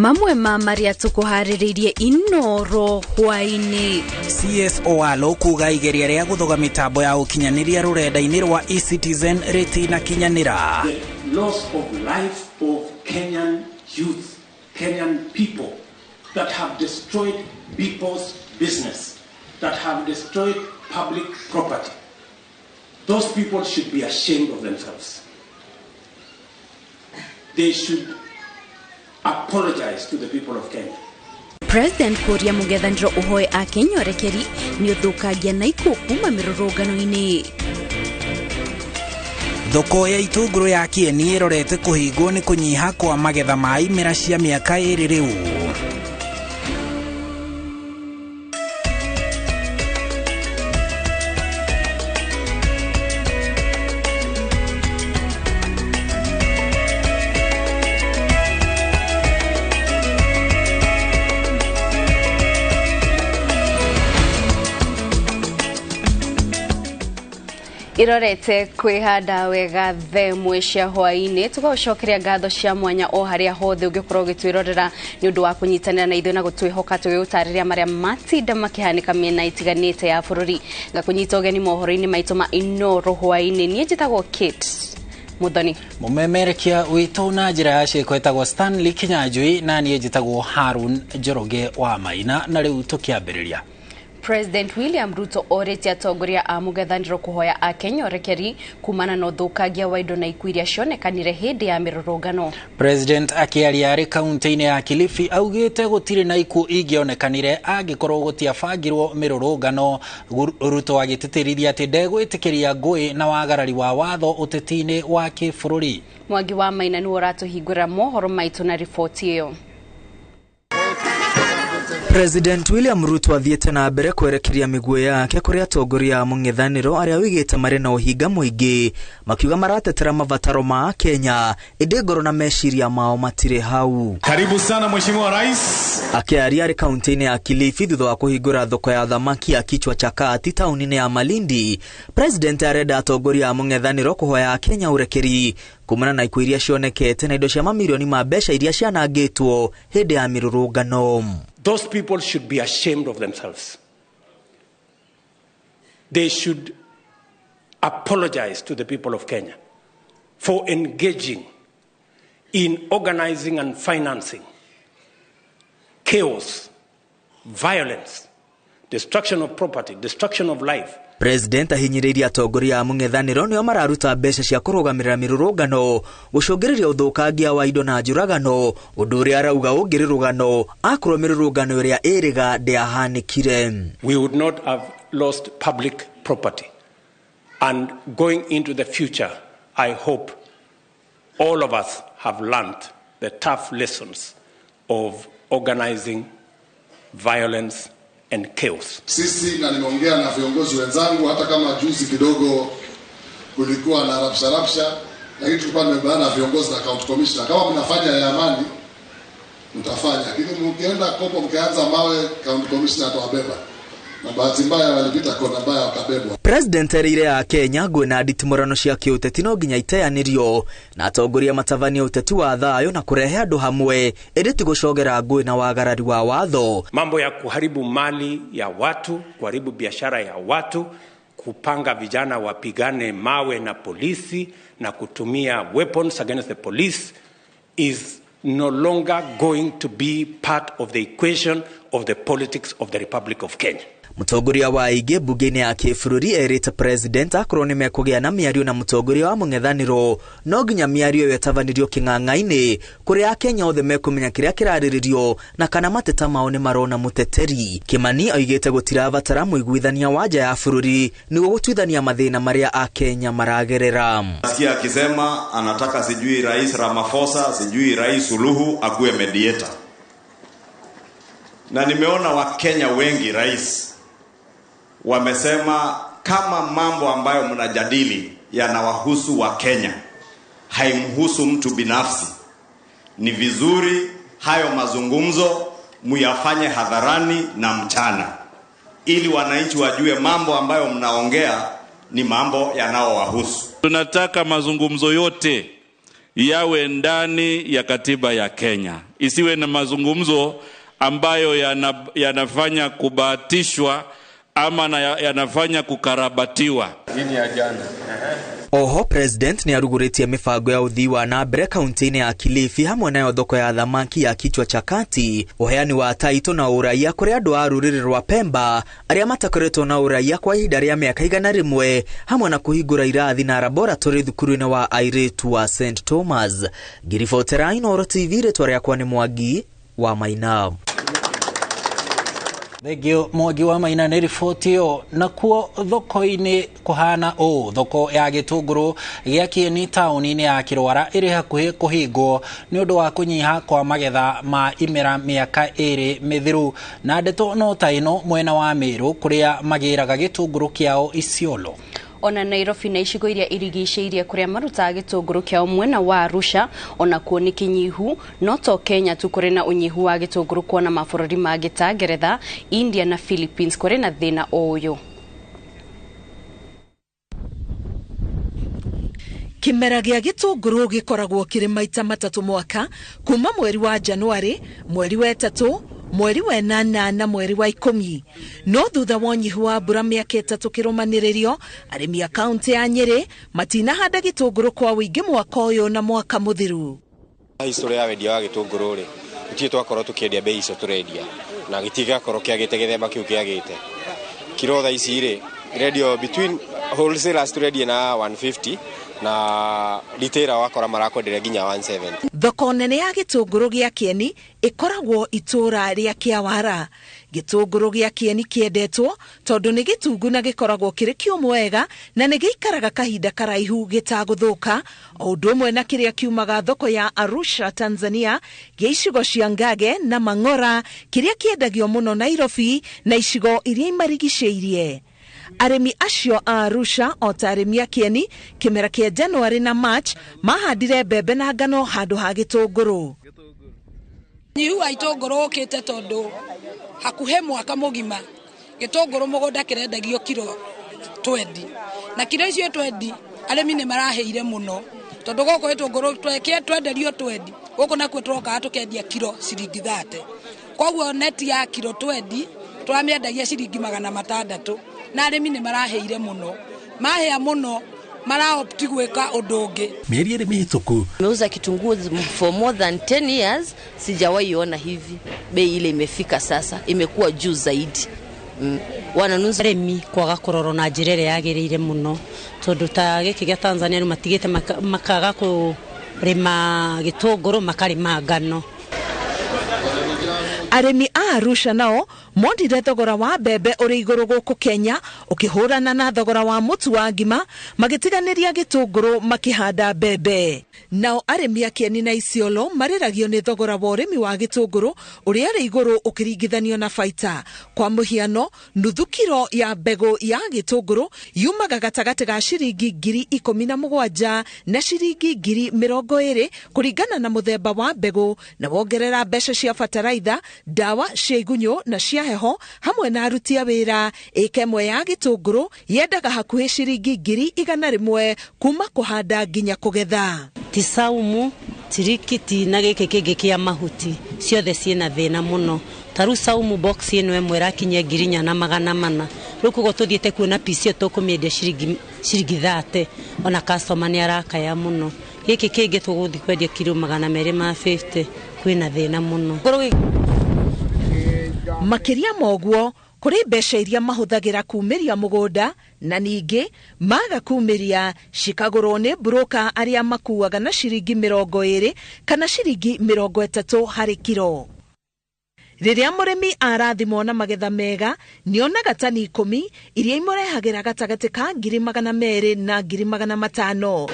Mamwe maria tukuhariririe INooro hwaini. CSO alo kuga igeria ria guthoga mitambo ya ukinyaniria rurenda-ini rwa eCitizen ritina kinyanira. The loss of life of Kenyan youth, Kenyan people that have destroyed people's business, that have destroyed public property. Those people should be ashamed of themselves. They should apologize to the people of Kenya. President Kuria Mugethandro uhoe akenyorekeri ni uthukagia na ikukuma mirurungano-ini. Thoko ya itunguru ya Kieni irorete kuhingwo ni kunyiha kwa magetha ma imera cia miaka iri riu. Irorete kwihanda wega themwe cia hwaini tugocokeria ngatho cia mwanya o haria hothe ungikorwo gitwirorera ni undu wa kunyitanira na ithuĩ na gutwihoka tugutariria maria matinda makihanika miena itiganite ya bururi nga kunyita ugeni mohoro-ini maitu ma INooro hwaini nie njitagwo Kate Muthoni mumemerekia witu na njira ya ciĩko etagwo Stanley Kinyanjui na nie njitagwo Harun Njoroge wa Maina na riu tukiambiriria. President William Ruto oreti atongoria a Mugethandro kuhoya akenyorekeri kumana na uthukagia wa indo na ikwiria cionekanire hindi ya mirurungano. President akiaria ari kaunti-ini ya Kilifi augite gutire na iku ingionekanire angikorwo gutiabangirwo mirurungano. Ruto agititirithia ati ndegwitikiria ngui na wagarari wa watho uteti-ini wa kibururi. Mwangi wa Maina ni uratuhingura mohoro maitu na ripoti iyo. President William Ruto athiete na mbere kwerekeria miguo yake kuri atongoria a mung'ethaniro aria wigite mari na uhinga muingi makiuga maratetera mabataro ma Kenya indi ngoro na meciria mao matire hau. Karibu sana Mheshimiwa Rais. Akiaria ari kaunti-ini ya Kilifi thutha wa kuhingura thoko ya thamaki ya kichwa cha kati tauni-ini ya Malindi, President arenda atongoria a mung'ethaniro kuhoya Kenya urekeri kumana na ikwiria cionekete na indo cia mamilioni ma mbeca iria cianangitwo hindi ya mirurungano. Those people should be ashamed of themselves. They should apologize to the people of Kenya for engaging in organizing and financing chaos, violence, destruction of property, destruction of life. President ahinyiriria atongoria a mung'ethaniro nio mararuta mbeca cia kurugamirira mirurungano gucungiriria uthukangia wa indo na njuragano undu uria arauga ungirirugano akorwo mirurungano iria iriga ndiahanikire. We would not have lost public property, and going into the future I hope all of us have learned the tough lessons of organizing violence and chaos. Sisi na nimeongea na viongozi wenzangu hata kama juzi kidogo kulikuwa na rapsha lakini tulikuwa tumebana na viongozi na county commissioner kama mnafanya ya amani mtafanya, lakini mkienda kopo mkianza mawe county commissioner atawabeba. Na bahati mbaya walipita kona mbaya wakabebwa. President erire ya Kenya gwina nditimurano cia kiuteti no nginya iteanirio na atongoria matavania uteti wa thayo na kurehe andu hamwe indi gucogera ngui na wagarari wa watho. Mambo ya kuharibu mali ya watu, kuharibu biashara ya watu, kupanga vijana wapigane mawe na polisi na kutumia weapons against the police is no longer going to be part of the equation of the politics of the Republic of Kenya. Mutongoria wa ige bugeni ya kibururi erite president akorwo ni mekugia na miario na mutongoria wa mung'ethaniro no nginya miario yetavanirio king'ang'a-ini kuri a Kenya othe mekumenya kiria kirariririo na kana mateta mao ni marona muteteri. Kimani oigite gutiravatara muiguithania wa nja ya bururi niguo gutwithania mathina maria a Kenya maragerera. Nasikia akisema anataka sijui Rais Ramaphosa sijui Rais Suluhu akuwe mediator. Na nimeona Wakenya wengi rais wamesema kama mambo ambayo mnajadili yanawahusu wa Kenya, haimhusu mtu binafsi, ni vizuri hayo mazungumzo muyafanye hadharani na mchana ili wananchi wajue mambo ambayo mnaongea ni mambo yanaowahusu. Tunataka mazungumzo yote yawe ndani ya katiba ya Kenya. Isiwe na mazungumzo ambayo yanafanya kubahatishwa ama yanafanya kukarabatiwa. Nini ya jana? Oho, President ni aruguritie mifago ya uthii wa na mbere kaunti-ini ya Kilifi hamwe nayo thoko ya thamaki ya kichwa cha kati, uheani wa taito na uraia kuri andu a ruriri rwa Pemba aria matakoretwo na uraia kwa ihinda ria miaka 100 hamwe na kuhingura irathi na laboratory thukuru-ini wa airitu wa St Thomas. Ngiribotera INooro TV, ritwa riakwa ni Mwangi wa Maina. Thegio Mwangi wa Maina ni riboti yo. Nakuo thoko-ini kuhana thoko ya gitunguru gia kieni tauni-ini ya Kirwara iri hakuhi kuhingwo ni undu wa kunyiha kwa magetha ma imera miaka 2 mithiru, na ndeto no taino mwena wa Meru kuria magiraga gitunguru kiao Isiolo. Ona Nairobi na icigo iria irigicĩirie kuria marutaga gitunguru kiao mwena wa Arusha ona kuo ni kinyihu, no to Kenya tu kuri na unyihu wa gitunguru kuona mabũrũri mangĩ ta Ngeretha, India na Philippines kuri na thina ũyũ. Kimera gĩa gitunguru gikoragwo kiri maita 3 mwaka, kuma mweri wa Januari, mweri wa 3, mweri wa 8 na mweri wa 10. No thutha wa unyihu wa mbura miaka 3 kirumaniririo, arimi a kaunti ya Nyeri matinahanda gitunguru kwa wingi mwaka uyu na mwaka muthiru. Historia ya wendia wa gitunguru ri utie twakorwo tukiendia bei icio turendia na gitigakorwo kiagite githemba kiu kiagite kiro tha ici ri radio between wholesalers turendia na 150 na retailer wakora marakwenderia nginya 170. Thoko nene ya gitunguru gia kieni ikoragwo itura ria Kiawara. Gitunguru gia kieni kiendetwo tondu ni gitungu na gikoragwo kiri kiumu wega na ni giikaraga kahinda karaihu gitaguthuka, o undu umwe na kiria kiumaga thoko ya Arusha Tanzania, gia icigo cia Ngage na Mang'ora kiria kiendagio muno Nairobi na icigo iria imarigicĩirie. Arimi acio a Arusha o ta arimi a kieni kimera kia January na March mahandire mbembe na ngano handu ha gitunguru. Nyihu wa itunguru ukite tondu hakuhe mwaka mugima gitunguru mugunda kirendagio kilo 20 na kilo icio 20 arimi ni maraheire muno tondu goko gitunguru twenderio 20 goko nakuo troka tukendia kilo ciringi 30. Koguo neti ya kilo 20 twamiendagia ciringi 600 na arimi ni maraheire muno, mahea muno maraopti gweka undu ungi. Mieri iri mihituku nimeuza kitunguu for more than 10 years, sijawahi ona hivi. Bei ile imefika sasa, imekuwa juu zaidi. Wananuza remi kwaga kuroro na njirere yagirire muno tondu ta giki gya Tanzania ni matigite makaga kurima gitunguru makarima ngano. Arimi a Arusha nao mondire thogora wa mbembe uri iguru guku Kenya ukihurana na thogora wa mutu wa ngima, magitiganiria gitunguru makihanda mbembe. Nao arimi a Kieni na Isiolo mariragio ni thogora wa urimi wa gitunguru uri ari iguru ukiringithanio na baita. Kwa muhiano, nuthu kilo ya mbegu ya gitunguru yumaga gatagati ga ciringi 17,000 na ciringi 20,000 kuringana na muthemba wa mbegu, na wongerera mbeca cia fertilizer, dawa cia igunyo na cia heho hamwe na aruti a wira. Eka imwe ya gitunguru yendaga hakuhi ciringi 100,000 kuma kuhanda nginya kugetha. Tisaumu tirikiti na giki kingi kia mahuti ciothe ciina thina muno. Taru saumu box ino imwe rakinya 4,400. Ruko gotuthiete kuona piece tukumiendia ciringi 30. Ona customer ni arakaya muno. Giki kingi tuguthi kwendia kilo 250 kwina thina muno. Makiria moguo kuri mbeca iria mahuthagira kumiria mugunda na ningi maga kumiria cikagurwo ni broker aria makuaga na ciringi 20 kana ciringi 30 hari kilo. Riria murimi arathimwo na magetha mega nionaga tani 10 iria imurehagira gatagati ka 200,000 na 500,000.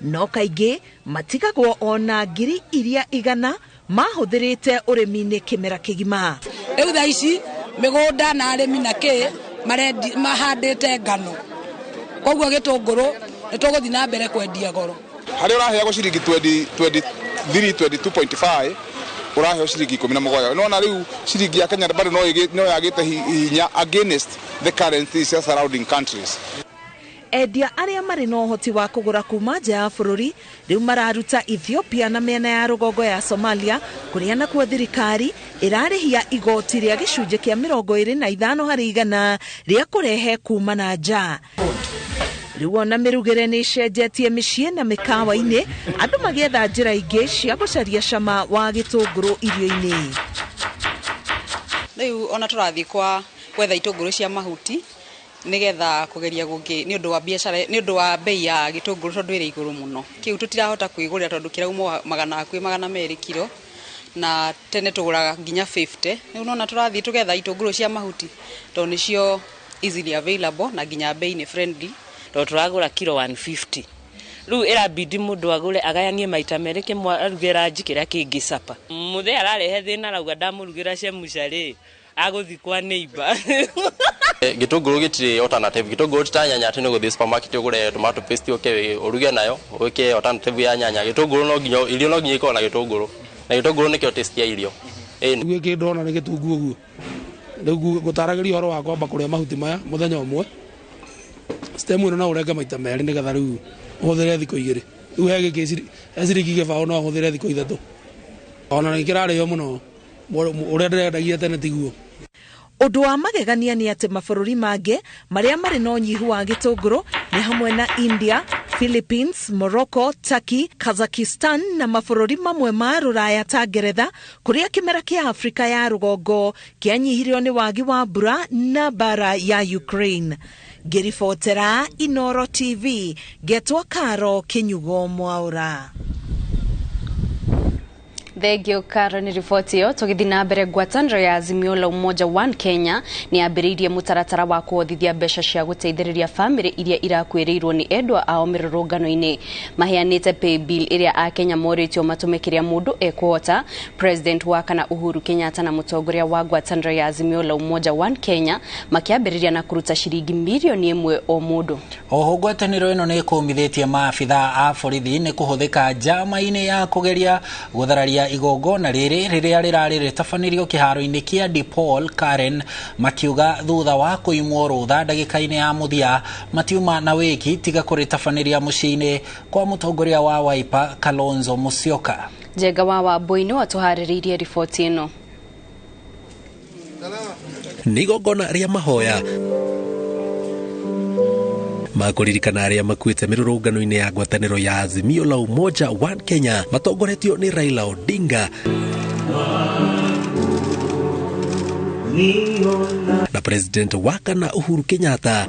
No kaingi matigagwo ona 100 iria igana mahuthirite urimi-ini kimera kigima. Riu tha ici migunda na arimi na ki mahandite ngano, koguo gitunguru nituguthi na mbere kwendia goro. Hari uraheagwo ciringi 22.5 uraheo ciringi 17. Nona riu ciringi ya Kenya bado no yagite hinya against the currencies of surrounding countries. Endia aria mari no hoti wa kugura kuma nja ya bururi riu mararuta Ethiopia na mĩena ya rũgongo ya Somalia kuria na kwa thirikari irarĩhia igoti ria gicunjĩ kia 25 harĩ igana ria kurehe kuma na nja. Riu ona mirugire ni cenjetie mĩciĩ na mĩkawa-inĩ, andu magietha njĩra ingĩ cia gucaria cama wa gĩtũngũrũ irio-inĩ. Riu ona tũrathi kwa gwetha itũngũrũ cia mahuti nigetha kugeria gũkĩ ni ũndũ wa biashara, ni ũndũ wa bei ya gĩtũngũrũ tondu ĩrĩ igũrũ mũno. Kiu tutirahota kwĩgũrĩra tondu kirauma 200 kilo na tene tũgũraga nginya 50. Riu nona tũrathi tugetha itũngũrũ cia mahuti tondu nicio easily available na nginya bei ni friendly. Turagura kilo 150. Riu irabidi mundu agure agayanie maita merĩ, kĩmwe arugĩra njikĩra kĩngĩ capa. Muthe ararehe thĩna rauga ndamurugira cemucari aguthi kwa neighbor. Gĩtũngũrũ gĩtirĩ alternative. Gĩtũngũrũ ta nyanya atĩ nĩgũthiĩ supermarket ũgũre tomato paste uruge nayo wĩke alternative ya nyanya. Gĩtũngũrũ no nginya irio no nginya ikorwo na gĩtũngũrũ. Na gĩtũngũrũ nĩkĩo taste ya irio. Nĩguo kĩndona nĩ gĩtungu ũguo. Rĩu gũtaragĩria ũhoro wa kwamba kũrĩa mahuti maya mũthenya ũmwe. Stem ĩno no ũrenge maita merĩ nĩgetha rĩu ũhũthĩre thikũ igĩrĩ. Rĩu he gĩkĩ ciringi gĩbaũ no ũhũthĩre thikũ ithatũ. Ona nĩkĩrarĩo mũno ũrĩa ndĩrendagia tene tiguo. Undu wa magegania ni ati mabũrũri mangĩ maria mari no nyihu wa gĩtũngũrũ ni hamwe na India, Philippines, Morocco, Turkey, Kazakhstan na mabũrũri mamwe ma Rũraya ta Ngeretha, kuria kimera kia Afrika ya rũgongo kianyihirio ni wagi wa mbura na bara ya Ukraine. Ngiribotera INooro TV, Getwa Karo Kinyugo Mwaura. Thegio Karo ni ripoti yo tũgĩthiĩ na mbere. Ngwatanĩro ya Azimio la Umoja One Kenya ni ambĩrĩirie mũtaratara wa kũhotithia mbeca cia gũteithĩrĩria famĩlĩ iria irakwĩrĩirwo ni endwa ao mĩrũrũngano-inĩ. Maheanĩte pay bill iria Akenya morĩtio matũmĩkĩria mũndũ ekũhota. President wa kana Uhuru Kenyatta na mũtongoria wa ngwatanĩro ya Azimio la Umoja One Kenya makĩambĩrĩria na kũruta ciringi milioni 1 o mũndũ. Oho ngwatanĩro ĩno nĩ ĩkũmithĩtie maabitha a borithi nĩ kũhũthĩka njama-inĩ ya kũgeria gũthararia igongona rĩrĩa rĩrarĩ rĩtabanĩrio kĩharo-inĩ kĩa DePaul Karen, makiuga thutha wa kũimwo rũtha ndagĩka-inĩ ya mũthia matiuma na wĩki tiga kũrĩtabanĩria mũciĩ-inĩ kwa mũtongoria wa Wiper Kalonzo Musyoka. Njenga wa Wambui nĩ watũharĩrĩirie riboti ĩno. Nĩ igongona rĩa mahoya makuririkana aria makuite mirurungano-ini ya ngwatanĩro ya Azimio la Umoja One Kenya matongoretio ni Raila Odinga na President wa kana Uhuru Kenyatta.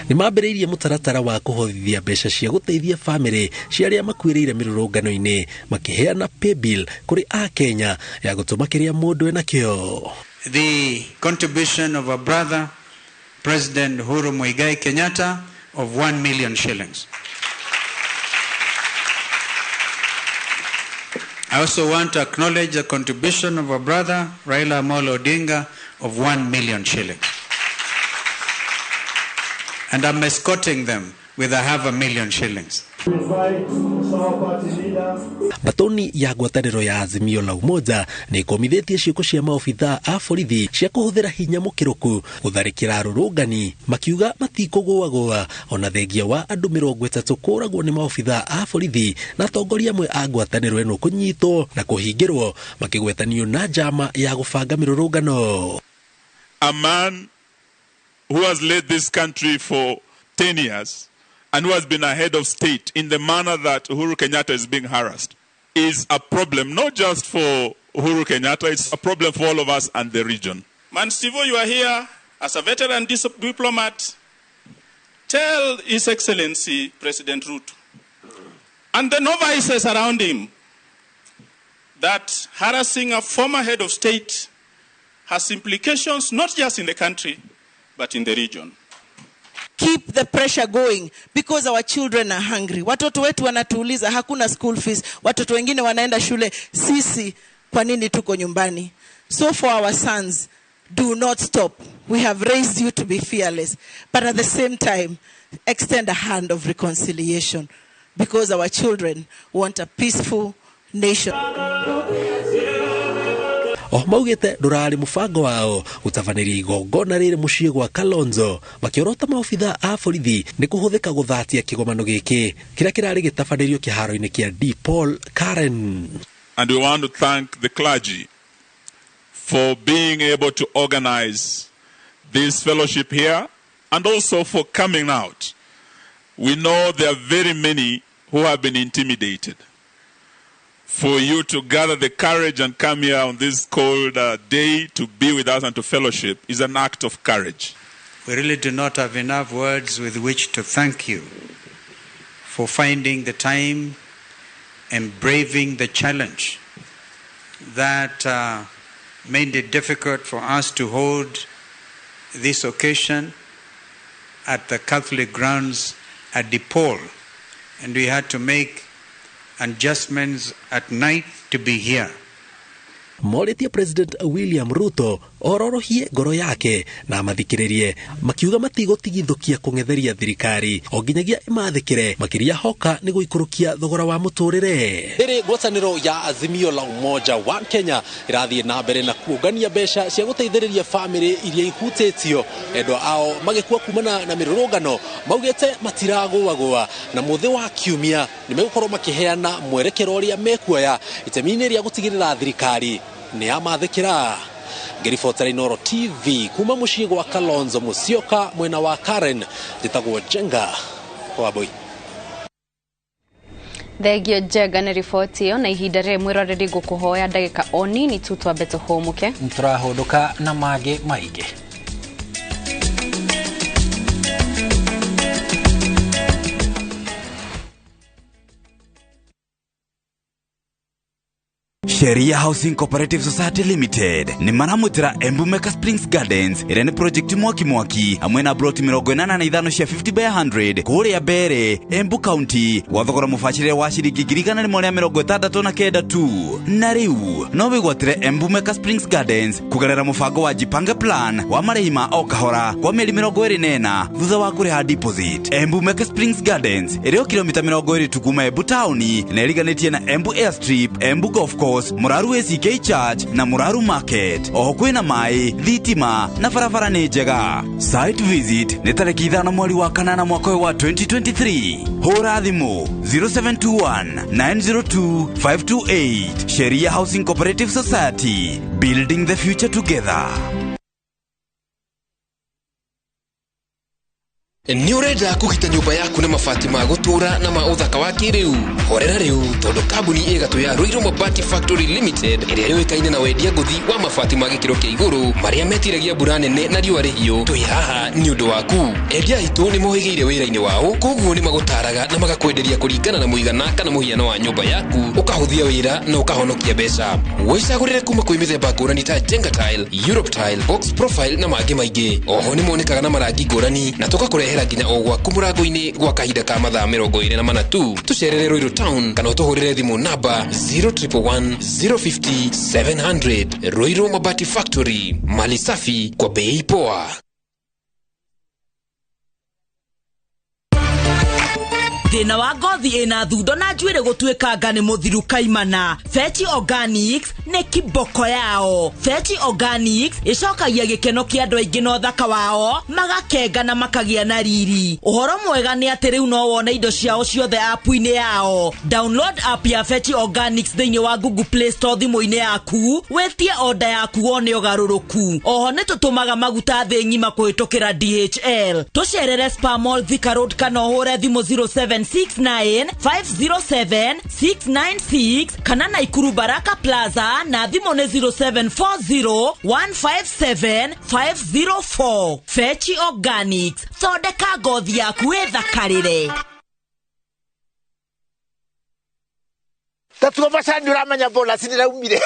Ni mambĩrĩirie mũtaratara wa kũhotithia mbeca cia gũteithia famĩlĩ cia arĩa makuĩrĩire mirurungano-ini makiheana pay bill kuri Akenya ya gũtũma kĩrĩa mũndũ ena kĩo. The contribution of a brother, President Uhuru Muigai Kenyatta, of 1 million shillings. I also want to acknowledge the contribution of a brother, Raila Amolo Odinga, of 1 million shillings. And I'm escorting them with 500,000 shillings. Batoni ya ngwatanĩro ya Azimio la Umoja nĩ ĩkomithĩtie ciĩko cia maobitha a borithi cia kũhũthĩra hinya mũkĩrũku gũtharĩkĩra arũrũngani, makiuga matikũgũagũa ona thengia wa andũ 30 kũragwo nĩ maobitha a borithi na atongoria amwe a ngwatanĩro ĩno kũnyitwo na kũhingĩrwo makĩgwetanio na njama ya gũbanga mĩrũrũngano. A man who has led this country for 10 years and who has been a head of state in the manner that Uhuru Kenyatta is being harassed is a problem, not just for Uhuru Kenyatta, it's a problem for all of us and the region. Man Stivo, you are here as a veteran diplomat. Tell His Excellency President Ruto and the novices around him that harassing a former head of state has implications not just in the country, but in the region. Keep the pressure going because our children are hungry. Watoto wetu wanatuuliza hakuna school fees. Watoto wengine wanaenda shule, sisi kwa nini tuko nyumbani? So for our sons, do not stop. We have raised you to be fearless, but at the same time, extend a hand of reconciliation because our children want a peaceful nation. o maugite ndurari mubango wao gutabanĩria igongona rĩrĩ mũciĩ gwa Kalonzo makiorota maobitha a borithi nĩ kũhũthĩka gũthatia kĩgomano gĩkĩ kĩrĩa kĩrarĩ gĩtabanĩrio kĩharo-inĩ kĩa Paul Karen. And we want to thank the clergy for being able to organize this fellowship here and also for coming out. We know there are very many who have been intimidated. For you to gather the courage and come here on this cold day to be with us and to fellowship is an act of courage. We really do not have enough words with which to thank you for finding the time and braving the challenge that made it difficult for us to hold this occasion at the Catholic grounds at Paul. And we had to make adjustments at night to be here. Moritie President William Ruto ororohie ngoro yake na mathikiririe makiuga matigũtigithũkia kũng'etheria thirikari o nginyagia imathikire makiria hoka nĩ gũikũrũkia thogora wa mũtũrĩre. Ĩrĩ ngwatanĩro ya Azimio la Umoja wa Kenya ĩrathiĩ na mbere na kuongania mbeca cia gũteithĩrĩria bamĩrĩ iria ihutĩtio endwa ao magĩkua kumana na mĩrũrũngano maugĩte matiragũagũa na mũthĩ wa kiumia nĩ megũkorwo makĩheana mwerekero ũrĩa mekuoya itemi-inĩ rĩa gũtigĩrĩra thirikari ni amathikira. Ngiribotera INooro TV kuma muciĩ gwa Kalonzo Musyoka mwena wa Karen njĩtagwo Jenga Waboi. Thegio Jenga nĩ riboti ĩyo na ihinda rĩrĩ mwĩroreri ngũkũhoya ndagĩka o nini tu twambe tũhũmũke. Tũrahũndũka na mangĩ maingĩ. Sheria Housing Cooperative Society Limited ni maramutira Embumeka Springs Gardens ire ni project mwaki amwe na broti 85 cia 50 by 100 kuria Bere Embu County wathogora mufachire wa shiringi 169 tu na riu no wigwatire Embumeka Springs Gardens kugerera mubango wa Jipange Plan wa marihima o kahora kwa mieri 24 thutha wa kuriha deposit. Embumeka Springs Gardens ire kilomita 20 tukuma Embu Town na iriganitie na Embu Airstrip, Embu Golf Course, Muraru ACK Church na Muraru Market. Oho kwina mai, thitima na barabara ni njega. Site visit ni tariki 5 mweri wa kanana mwaka wa 2023. Hora thimu 0721 902 528. Sheria Housing Cooperative Society, building the future together. Ni urenda kugita nyumba yaku na mabati ma gutura na ma uthaka wa kiriu. Horera riu tondu kambuni igatu ya Ruiru Mabati Factory Limited iria yoikaine na wendia nguthi wa mabati ma gikiro kia iguru maria metiragia mbura nene na riũa rĩhiũ. Twi haha ni undu waku. Endia itu ni mohigeire wira-ini wao, koguo ni magutaraga na magakwenderia kuringana na muigana kana muhiano wa nyumba yaku, ukahuthia wira na ukahonokia mbeca. Wicagurire kuma kwi mithemba ngũrani ta Jenga Tile, Europe Tile, Box Profile na mangĩ maingĩ. Oho ni monekaga na marangi ngũrani na tukakurehera nginya o gwaku mũrango-inĩ gwa kahinda ka mathaa 24 tu. Tucerere Ruiru Town kana utuhurire thimu namba 0111 050 700. Ruiru Mabati Factory, mali safi kwa bei poa. Thina wa ngothi ina thundo na njuire gutuikanga ni muthiru kaimana. Fetch Organics ne kiboko yao. Fetch Organics icokagia gikeno kia andu aingi no thaka wao magakenga na makagia na riri. Uhoro mwega ni ati riu no wone indo ciao ciothe app-ini yao. Download app ya Fetch Organics thiini wa Google Play Store thimu-ini yaku, wetie order yaku wone ugaruruku. Oho ni tutumaga maguta thi ngima kuhitukira DHL. Tucerere Spa Mall Thika Road kana uhure thimu 0769507696 kana Naikuru Baraka Plaza na thimu ne 0740157504. Fetch Organics, thondeka ngothi yaku ithakarire. Tatuo macani uramenya bona siniraumire.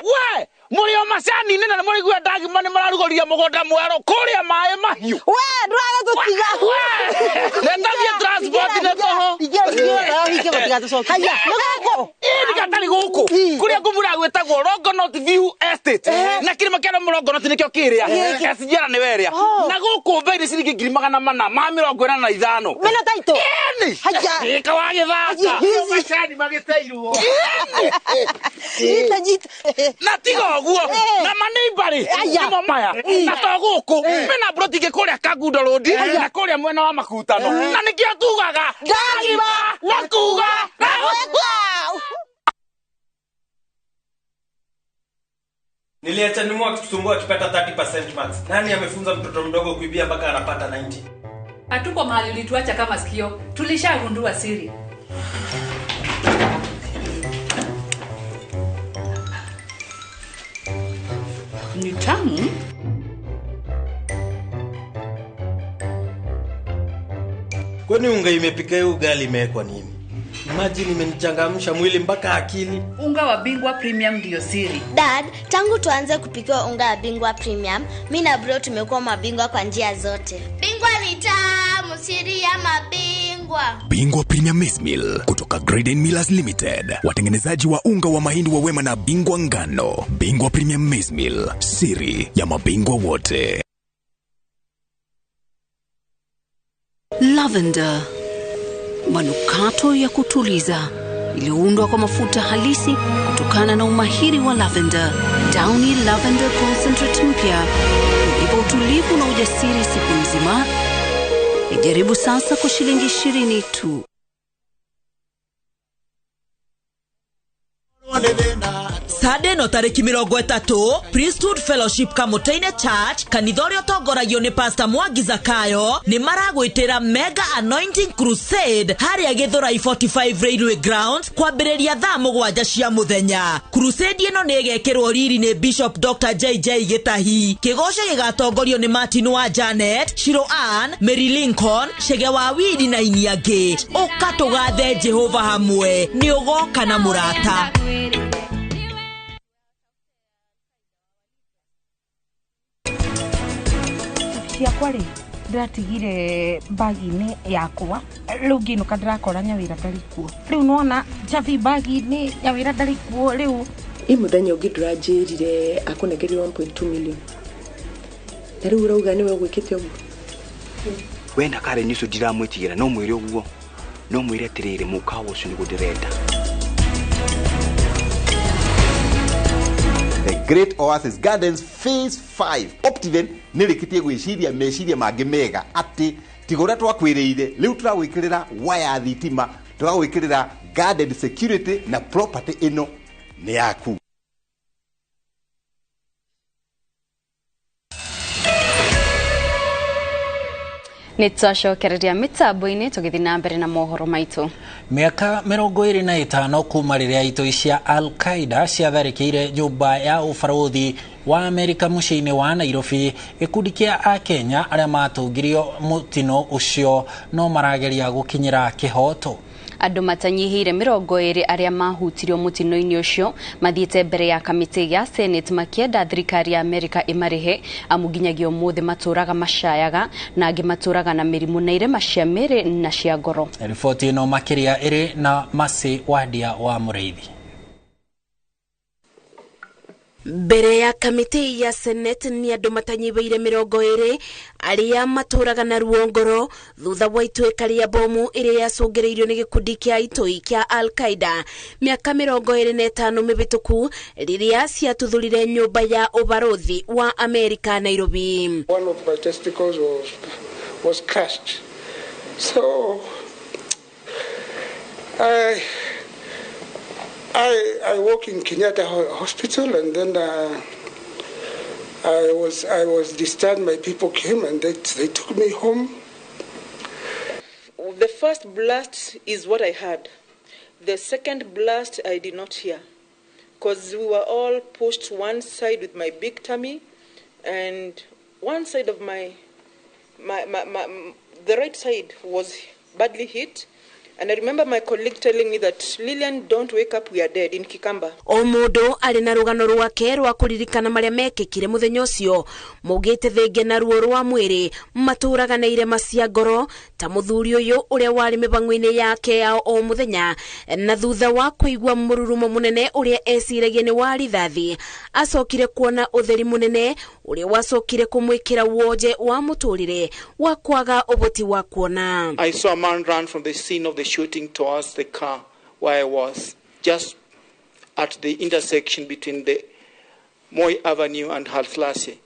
We Murio macani nene na muri gwa ndagi mane mararugoria mugonda mwero kuria mae mahiu. We ndwaga gutiga. Nenda via transport ne toho. Ige batiga tucokia. Haya, nugo. Iri gatari guku. Kuria ngumura gwetagwo Longonot View Estate. Na kirima kia Longonot nikio kiria. Kasijara ni weria. Na guku bei ni ciringi 445. Mena taito. Haya. Ika wagithaka. Macani magiteirwo. Nyita. Na tiga oguo. Na maneighbor nimo maya. Na toguku. Mena broti gikuria Kagundo Road na kuria mwena wa Makutano. Na nikio tugaga. Gagima wakuga. Niliacha nimu akitusumbua akipata 30% max. Nani amefunza mtoto mdogo kuibia mpaka anapata 90? Hatuko mahali ulituacha kama sikio. Tulishagundua siri. Ni tamu. Kwani unga imepika hiyo ugali imewekwa nini? Imagine imenichangamsha mwili mpaka akili. Unga wa Bingwa Premium ndio siri. Dad, tangu tuanze kupika unga wa Bingwa Premium, mimi na bro tumekuwa mabingwa kwa njia zote. Bingwa ni tamu, siri ya mabingwa. Bingwa Premium Maize Meal kutoka Grade Millers Limited. Watengenezaji wa unga wa mahindi wa Wema na Bingwa ngano. Bingwa Premium Maize Meal, siri ya mabingwa wote. Lavender, manukato ya kutuliza iliyoundwa kwa mafuta halisi kutokana na umahiri wa lavender. Downy Lavender Concentrate mpya ipo utulivu na ujasiri siku nzima. Ijaribu sasa kwa shilingi 20 tu. Sade no tariki 30 Priesthood Fellowship Kamutaine Church kanithorio tongoragio ni Pastor Mwangi Zakayo ni maragwitira Mega Anointing Crusade haria Githurai 45 Railway Grounds kwambiriria thaa 7 cia muthenya. Crusade ino ni igekirwo riri ni Bishop Dr. JJ Gitahi. Kigoco gigatongorio ni Martin wa Janet, Shiro Ann, Mary Lincoln, Shege wa Widi na iniangi. Ukatugathe Jehova hamwe ni ugoka na murata. Ciakwari ndatigire bagi-ini yakwa riu nginuka ndirakora nyawira ndarikuo riu nona chavi bagi-ini nyawira ndarikuo riu imuthenya ungi ndurajirire akunegeria 1.2 million na riu urauga niwe gwikite uguo wenda kare niso ndiramwitigira no mwire uguo no mwire tirire mukawo ucio ni gudirenda. The Great Oasis Gardens Phase 5 Optiven nirikitie gwiciria meciria mangi mega ati tigora twakwiriire riu turagwikirira waya thitima turagwikirira garden security na property ino ni yaku. Nitwacokereria mitambo-ini tugithina mbere na mohoro maitu. Miaka 25 kuma riria itoi cia Al-Qaeda ciatharikire nyumba ya ubarothi wa Amerika muciini wa Nairobi. Gikundi kia a Kenya aria matungirio mutino ucio no marageria gukinyira kihoto. Andu matanyihire 20 aria mahutirio mutino-ini ucio mathiete mbere ya kamiti ya Senate makienda thirikari ya Amerika imarihe amuginyagio umuthi maturaga mashayaga na angi maturaga na mirimu na irema cia miri na cia ngoro. Ripoti ino makiria iri na Masi Wadia wa Mureithi. Mbere ya kamiti ya Senate ni andu matanyibeire 20 aria maturaga na ruongoro thutha wa itweka ria bomu iria yacungiriirio ni gikundi kia itoi kia Al-Qaeda miaka 25 mibituku riria ciatuthurire nyumba ya ubarothi wa Amerika Nairobi. One of my testicles was crushed. So I work in Kenyatta Hospital, and then I was discharged. My people came and they took me home. The first blast is what I heard. The second blast I did not hear, because we were all pushed one side with my big tummy, and one side of the right side was badly hit. And I remember my colleague telling me that, Lillian, don't wake up, we are dead in Kikamba. Omodo ari na rugano rwake rwa kuririkana maria mekikire muthenya ucio mugite thenge na ruo rwa mwiri maturaga na irema cia ngoro ta muthuri uyu uria wari mibango-ini yake ya o muthenya na thutha wa kuigwa mururumo munene uria esiragia ni wa rithathi acokire kuona utheri munene uria wacokire kumwikira woje wa muturire wa kwaga uboti wa kuona. I saw a man run from the scene of the shooting towards the car where I was, just at the intersection between the Moi Avenue and Halslase.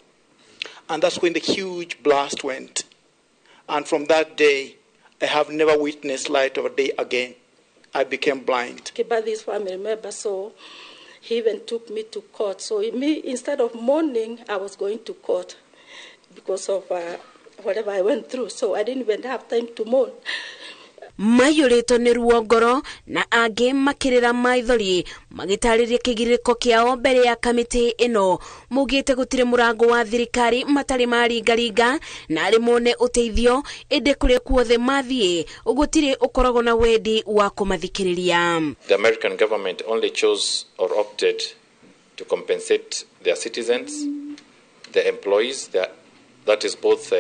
And that's when the huge blast went. And from that day, I have never witnessed light of day again. I became blind. Kibadi's family member, so he even took me to court. So instead of mourning, I was going to court because of whatever I went through. So I didn't even have time to mourn. Mayurĩtwo nĩ ruo ngoro na angĩ makĩrĩra maithori magĩtarĩria kĩgirĩko kĩao mbere ya kamĩtĩ ĩno mugĩte gũtirĩ mũrango wa thirikari matarĩ maringaringa na arĩ mone ũteithio ĩndĩ kũrĩa kuothe mathiĩ gũtirĩ ũkoragwo na wendi wa kũmathikĩrĩria. The American government only chose or opted to compensate their citizens, the employees, that is both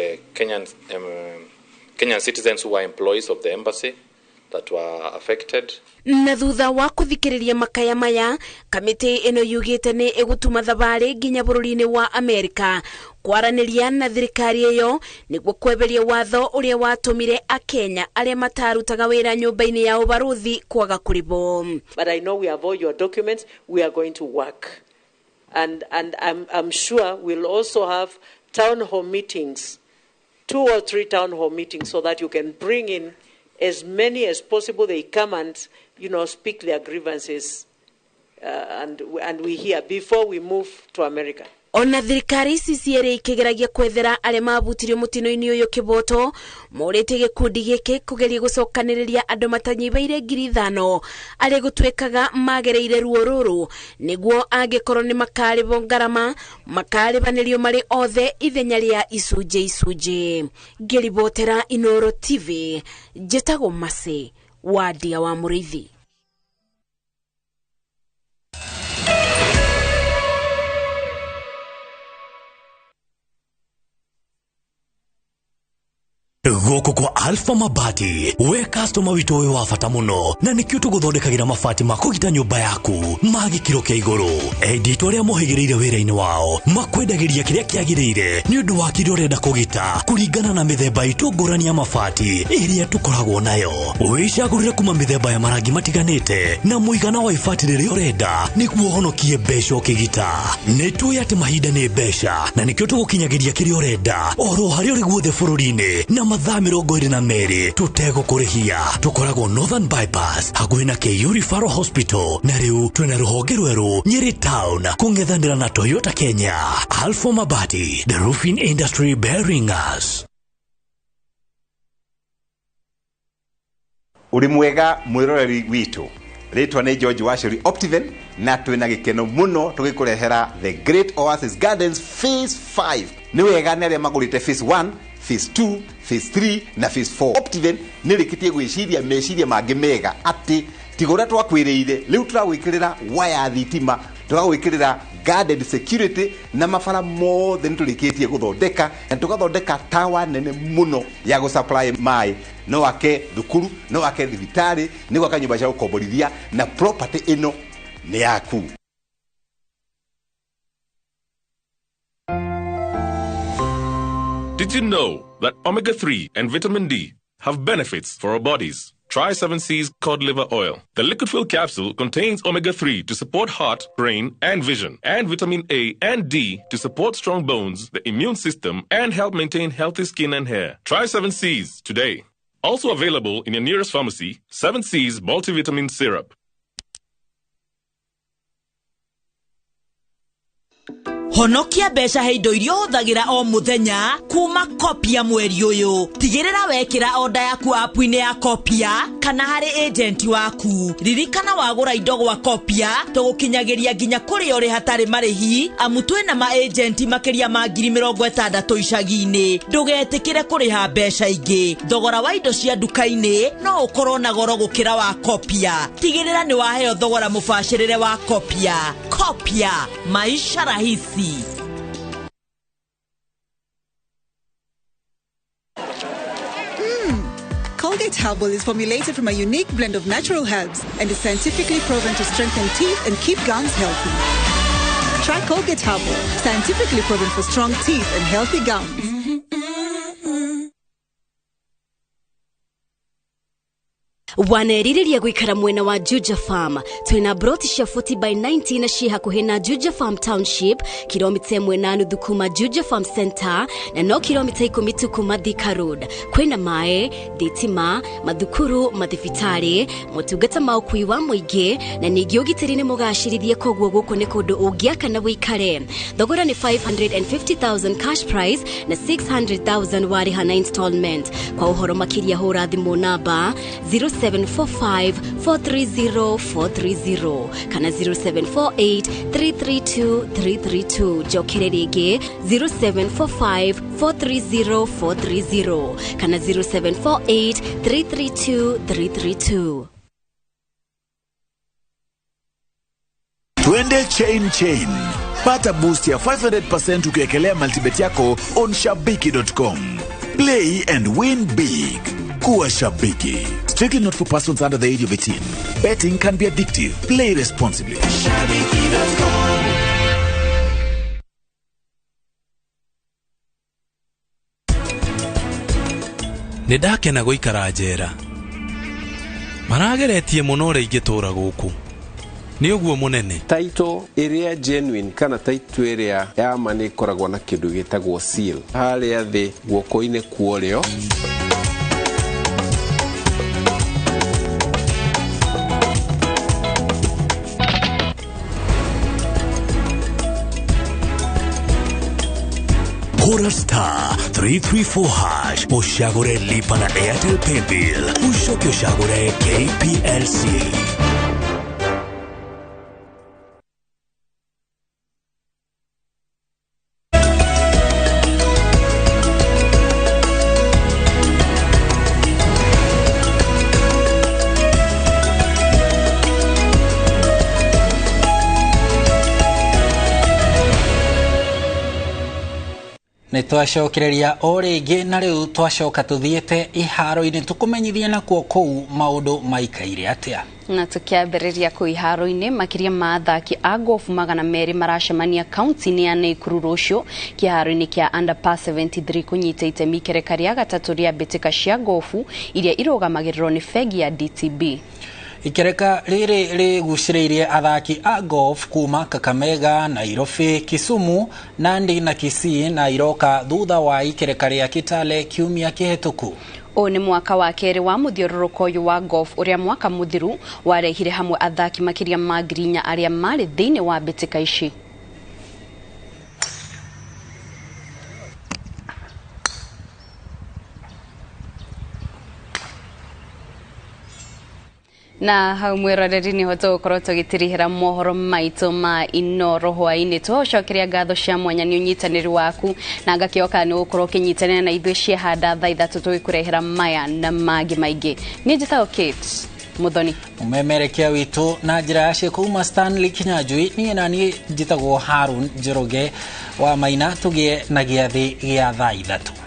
Kenyan citizens who were employees of the embassy that were affected. Na thutha wa kuthikĩrĩria makaya maya, kamĩtĩ ĩno yugĩte nĩ ĩgũtuma thabarĩ nginya bũrũri-inĩ wa Amerika kwaranĩria na thirikari ĩyo nĩguo kweberia watho ũrĩa watũmire Akenya arĩa matarutaga wĩra nyũmba-inĩ ya ũbaruthi kwaga kũrĩhwo. But I know we have all your documents. We are going to work. And I'm sure we'll also have town hall meetings, 2 or 3 town hall meetings, so that you can bring in as many as possible. They come and, speak their grievances, and we hear before we move to America. Ona thirikari ici cierĩ ikĩgeragia kwethera arĩa mabutirio mũtino-inĩ ũyũ kĩboto morĩte gĩkundi gĩkĩ kũgeria gũcokanĩrĩria andũ matanyibaire 5,000 arĩa gũtuĩkaga magereire ruo rũrũ nĩguo angĩkorwo nĩ makarĩbwo ngarama makarĩbanĩrio marĩ othe ithenya rĩa icunjĩ. Ngĩribotera INooro TV njĩtagwo Mase wa Ndia wa Mũrĩithi. Goko kwa Alpha Mabati, we customer witũ ũyũ wa bata mũno na nĩkĩo tũgũthondekagĩra mabati ma kũgita nyũmba yaku ma gĩkĩro kĩa igũrũ. Enditũ arĩa mohĩgĩrĩire wĩra-inĩ wao makwendagĩria kĩrĩa kĩagĩrĩire nĩ ũndũ wa kĩrĩa ũrenda kũgita kũringana na mĩthemba itũ ngũrani ya mabati ĩrĩa tũkoragwo nayo. Wĩcagũrĩre kuma mĩthemba ya marangi matiganĩte na mũigana wa ibati rĩrĩa ũrenda nĩguo ũhonokie mbeca ũkĩgita. Nĩtũĩ atĩ mahinda nĩ mbeca na nĩkĩo tũgũkinyagĩria kĩrĩa ũrenda oro harĩa ũrĩ guothe bũrũri-inĩ na mathaa 22 tũtegũkũrĩhia. Tũkoragwo Northern Bypass hakuhĩ na KU Referral Hospital na rĩu twĩna rũhonge rwerũ Nyeri Town kũng'ethanĩra na Toyota Kenya. Alpha Mabati, the roofing industry bearing us. Uri mwega mwiroreri witu. Ritwa nĩ George Wachuri Optiven na twĩna gĩkeno mũno tũgĩkũrehera The Great Oasis Gardens Phase 5. Nĩ wega nĩ arĩa magũrĩte Phase 1, Phase 2, Phase 3 na Phase 4. Optiven nĩ rĩkĩtie gwĩciria meciria mangĩ mega atĩ tigũra twakwĩrĩire rĩu tũragwĩkĩrĩra waya thitima, tũragwĩkĩrĩra guarded security na mabara mothe nĩ tũrĩkĩtie gũthondeka na tũgathondeka tawa nene mũno ya gũsupply maĩ. No wake thukuru, no wake thibitarĩ, nĩ gwaka nyũmba cia gũkomborithia na property ĩno nĩ yaku. Did you know that omega-3 and vitamin D have benefits for our bodies? Try 7C's cod liver oil. The liquid fuel capsule contains omega-3 to support heart, brain, and vision, and vitamin A and D to support strong bones, the immune system, and help maintain healthy skin and hair. Try 7C's today. Also available in your nearest pharmacy, 7C's multivitamin syrup. Honokia mbeca he indo iria ũhũthagĩra o mũthenya kuma Kopia mweri ũyũ. Tigĩrĩra wekĩra order yaku app-inĩ ya Kopia kana harĩ agent waku. Ririkana wagũra indo gwa Kopia tũgũkinyagĩria nginya kũrĩa ũrĩ hatarĩ marĩhi amu twĩna ma agent makĩria ma 60,000 icagi-inĩ. Ndũgetĩkĩre kũrĩha mbeca ingĩ. Thogora wa indo cia nduka-inĩ no ũkorwo na goro gũkĩra wa Kopia. Tigĩrĩra nĩ waheo thogora mũbacĩrĩre wa Kopia. Kopia, maisha rahisi. Colgate Herbal is formulated from a unique blend of natural herbs and is scientifically proven to strengthen teeth and keep gums healthy. Try Colgate Herbal, scientifically proven for strong teeth and healthy gums. Wanerirĩria gwikara mwena wa Juja Farm. Twina broti cia 40 by 90 na ci hakuhi na Juja Farm Township, kilomita 1.5 kuma Juja Farm Center na no kilomita 10 kuma Thika Road. Kwina mae, thitima, mathukuru, mathibitari, motungata ma ukui wa muingi na ningi ugitiri ni mugacirithie koguo guku ni kundu ungiaka na wikare. Thogora ni 550,000 cash price na 600,000 warihana installment. Kwa uhoro makiria hura thimu namba 0745-430-430 kana 0748-332-332. Jokere rege 0745-430-430 kana 0748-332-332. Twende chain. Pata boost ya 500% ukiekelea multibet yako on shabiki.com. Play and win big. Kuwa Shabiki. Strictly not for persons under the age of 18. Betting can be addictive. Play responsibly. Shabiki.com. Nidakena guikara njera. Marageretie muno ri ingitura guku. Ni uguo munene. Title area genuine kana title area ya mani koragwo na kindu gitagwo seal. Haria thi guoko-ini kuorio. Hora star 334 hash. Ushagure lipa na Airtel Pay Bill. Ushoke ushagure KPLC. Nĩ twacokereria o rĩngĩ na rĩu twacoka tuthiĩte iharo-inĩ tukumenyithia nakuo kũu maũndũ maikaire atĩa. Na tukiambĩrĩria kũu iharo-inĩ makĩria ma athaki a gofu 200 maracemania kaunti-inĩ ya Nakuru rũciũ kĩharo-inĩ kĩa Underpass 73 kũnyita itemi ikereka rĩa gatatũ rĩa mbĩtĩka cia gofu iria irũgamagĩrĩrwo nĩ bengi ya DTB. Ikereka rĩrĩ rĩgucĩrĩirie athaki a golf kuma Kakamega, Nairobi, Kisumu, Nandi na Kisii na iroka thutha wa ikereka rĩa Kitale kiumia kĩhĩtũku. O ni mwaka wa kerĩ wa mũthiũrũrũko ũyũ wa golf ũrĩa mwaka mũthiru warehire hamwe athaki makĩria ma ngirinya arĩa marĩ thĩinĩ wa mbĩtĩka ici. Na hau mwiroreri ni hoto gukorwo tugitirihira mohoro maitũ ma INooro hwainĩ tũcokeria ngatho cia mwanya nĩ ũnyitanĩri waku na ngakĩoka nĩ gukorwo kinyitanĩra na ithuĩ ciehanda thaa 3 tũgĩkũrehera maya na mangĩ maingĩ. Niĩ njĩtagwo Kate Muthoni, umemerekia witũ na njĩra ya ciĩkuma Stanley Kinyanjui. Niĩ na niĩ njĩtagwo Harun Njoroge wa Maina. Tũgĩe na gĩathĩ gĩa thaa 3.